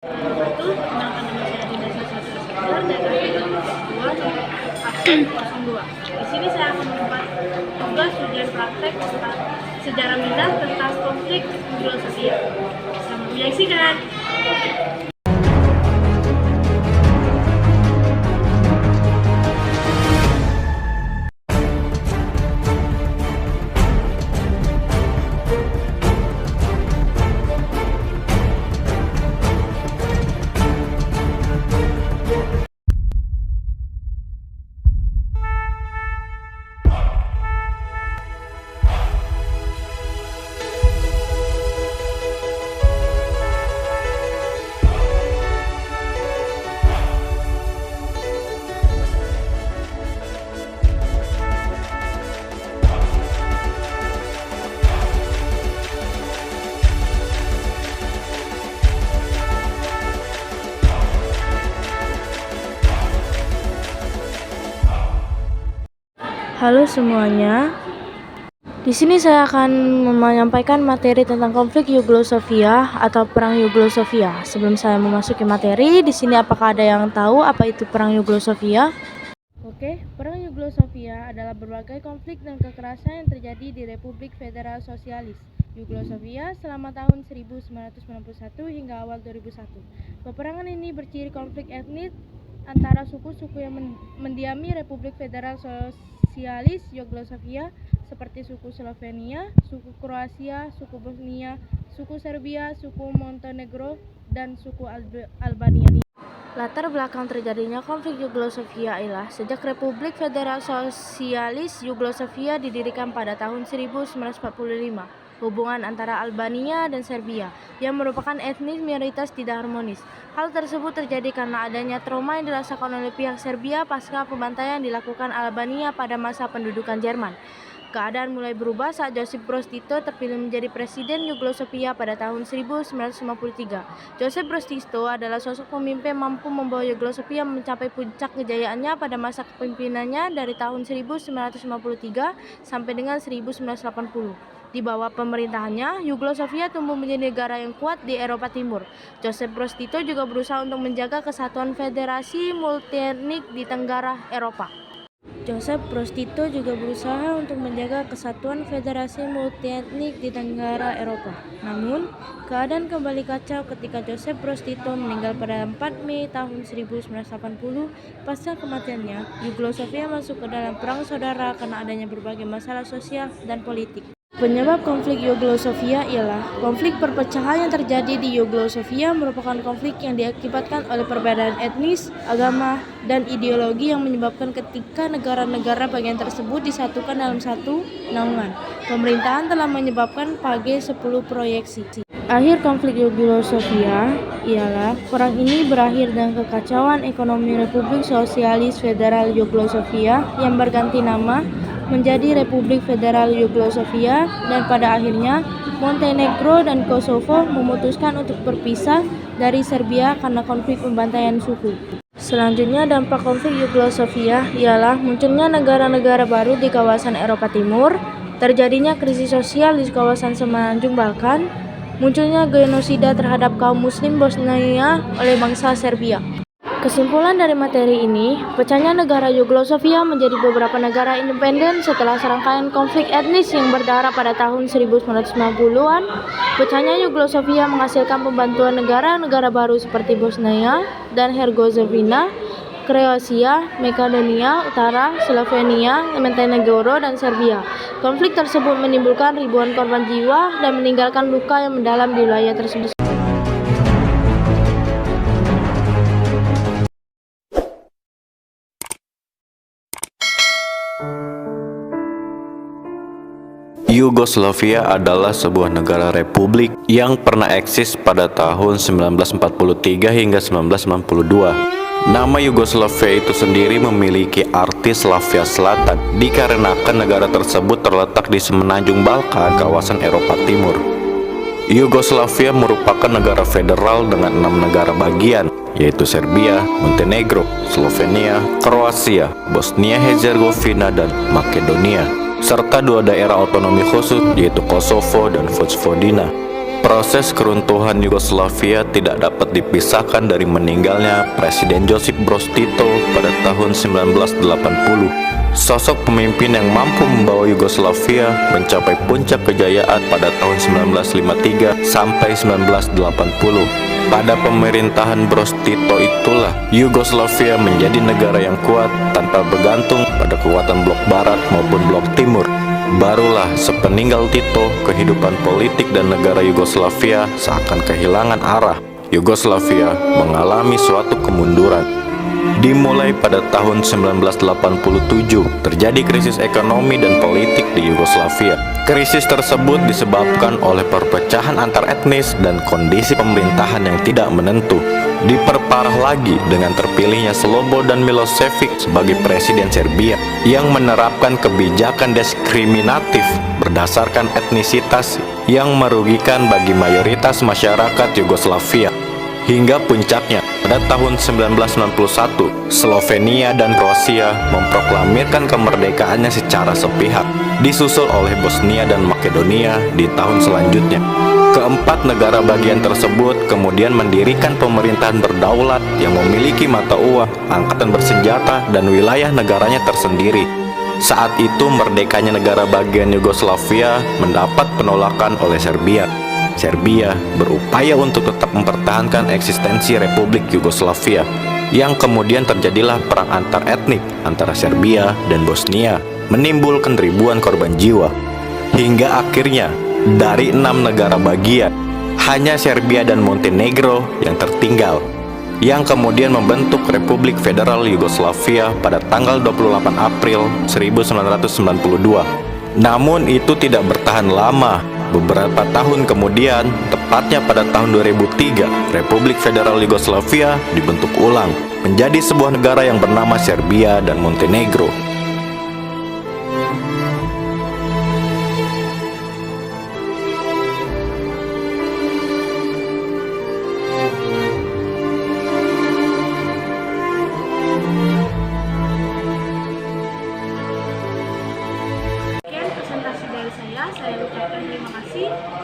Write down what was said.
Itu tentang Indonesia Dinasti 1 dan Dua absen 02. Di sini saya akan membuat tugas ujian praktek tentang sejarah Minang tentang konflik Anglo-Sofia. Selamat menyaksikan. Halo semuanya. Di sini saya akan menyampaikan materi tentang konflik Yugoslavia atau Perang Yugoslavia. Sebelum saya memasuki materi, di sini apakah ada yang tahu apa itu Perang Yugoslavia? Oke, Perang Yugoslavia adalah berbagai konflik dan kekerasan yang terjadi di Republik Federal Sosialis Yugoslavia selama tahun 1991 hingga awal 2001. Peperangan ini berciri konflik etnis antara suku-suku yang mendiami Republik Federal Sosialis Yugoslavia seperti suku Slovenia, suku Kroasia, suku Bosnia, suku Serbia, suku Montenegro, dan suku Albania. Latar belakang terjadinya konflik Yugoslavia ialah sejak Republik Federal Sosialis Yugoslavia didirikan pada tahun 1945. Hubungan antara Albania dan Serbia yang merupakan etnis minoritas tidak harmonis. Hal tersebut terjadi karena adanya trauma yang dirasakan oleh pihak Serbia pasca pembantaian dilakukan Albania pada masa pendudukan Jerman. Keadaan mulai berubah saat Josip Broz Tito terpilih menjadi presiden Yugoslavia pada tahun 1953. Josip Broz Tito adalah sosok pemimpin mampu membawa Yugoslavia mencapai puncak kejayaannya pada masa kepemimpinannya dari tahun 1953 sampai dengan 1980. Di bawah pemerintahannya, Yugoslavia tumbuh menjadi negara yang kuat di Eropa Timur. Josip Broz Tito juga berusaha untuk menjaga kesatuan federasi multietnik di Tenggara Eropa. Josip Broz Tito juga berusaha untuk menjaga kesatuan federasi multietnik di Tenggara Eropa. Namun, keadaan kembali kacau ketika Josip Broz Tito meninggal pada 4 Mei tahun 1980. Pasca kematiannya, Yugoslavia masuk ke dalam perang saudara karena adanya berbagai masalah sosial dan politik. Penyebab konflik Yugoslavia ialah konflik perpecahan yang terjadi di Yugoslavia merupakan konflik yang diakibatkan oleh perbedaan etnis, agama, dan ideologi yang menyebabkan ketika negara-negara bagian tersebut disatukan dalam satu naungan. Pemerintahan telah menyebabkan PAGE 10 proyeksi. Akhir konflik Yugoslavia ialah perang ini berakhir dengan kekacauan ekonomi Republik Sosialis Federal Yugoslavia yang berganti nama menjadi Republik Federal Yugoslavia, dan pada akhirnya Montenegro dan Kosovo memutuskan untuk berpisah dari Serbia karena konflik pembantaian suku. Selanjutnya, dampak konflik Yugoslavia ialah munculnya negara-negara baru di kawasan Eropa Timur, terjadinya krisis sosial di kawasan semenanjung Balkan, munculnya genosida terhadap kaum muslim Bosnia oleh bangsa Serbia. Kesimpulan dari materi ini, pecahnya negara Yugoslavia menjadi beberapa negara independen setelah serangkaian konflik etnis yang berdarah pada tahun 1990-an. Pecahnya Yugoslavia menghasilkan pembentukan negara-negara baru seperti Bosnia dan Herzegovina, Kroasia, Makedonia Utara, Slovenia, Montenegro, dan Serbia. Konflik tersebut menimbulkan ribuan korban jiwa dan meninggalkan luka yang mendalam di wilayah tersebut. Yugoslavia adalah sebuah negara republik yang pernah eksis pada tahun 1943 hingga 1992. Nama Yugoslavia itu sendiri memiliki arti Slavia Selatan dikarenakan negara tersebut terletak di semenanjung Balkan, kawasan Eropa Timur. Yugoslavia merupakan negara federal dengan 6 negara bagian, yaitu Serbia, Montenegro, Slovenia, Kroasia, Bosnia-Herzegovina, dan Makedonia, serta 2 daerah otonomi khusus yaitu Kosovo dan Vojvodina. Proses keruntuhan Yugoslavia tidak dapat dipisahkan dari meninggalnya Presiden Josip Broz Tito pada tahun 1980. Sosok pemimpin yang mampu membawa Yugoslavia mencapai puncak kejayaan pada tahun 1953 sampai 1980. Pada pemerintahan Broz Tito itulah Yugoslavia menjadi negara yang kuat tanpa bergantung pada kekuatan blok barat maupun blok timur. Barulah sepeninggal Tito, kehidupan politik dan negara Yugoslavia seakan kehilangan arah. Yugoslavia mengalami suatu kemunduran. Dimulai pada tahun 1987, terjadi krisis ekonomi dan politik di Yugoslavia. Krisis tersebut disebabkan oleh perpecahan antar etnis dan kondisi pemerintahan yang tidak menentu. Diperparah lagi dengan terpilihnya Slobodan Milošević sebagai presiden Serbia yang menerapkan kebijakan diskriminatif berdasarkan etnisitas yang merugikan bagi mayoritas masyarakat Yugoslavia. Hingga puncaknya, pada tahun 1991, Slovenia dan Kroasia memproklamirkan kemerdekaannya secara sepihak, disusul oleh Bosnia dan Makedonia di tahun selanjutnya. Keempat negara bagian tersebut kemudian mendirikan pemerintahan berdaulat yang memiliki mata uang, angkatan bersenjata, dan wilayah negaranya tersendiri. Saat itu merdekanya negara bagian Yugoslavia mendapat penolakan oleh Serbia. Serbia berupaya untuk tetap mempertahankan eksistensi Republik Yugoslavia, yang kemudian terjadilah perang antar etnik antara Serbia dan Bosnia, menimbulkan ribuan korban jiwa. Hingga akhirnya, dari 6 negara bagian, hanya Serbia dan Montenegro yang tertinggal, yang kemudian membentuk Republik Federal Yugoslavia pada tanggal 28 April 1992. Namun itu tidak bertahan lama. Beberapa tahun kemudian, tepatnya pada tahun 2003, Republik Federal Yugoslavia dibentuk ulang menjadi sebuah negara yang bernama Serbia dan Montenegro. Sekian presentasi dari saya ucapkan terima kasih.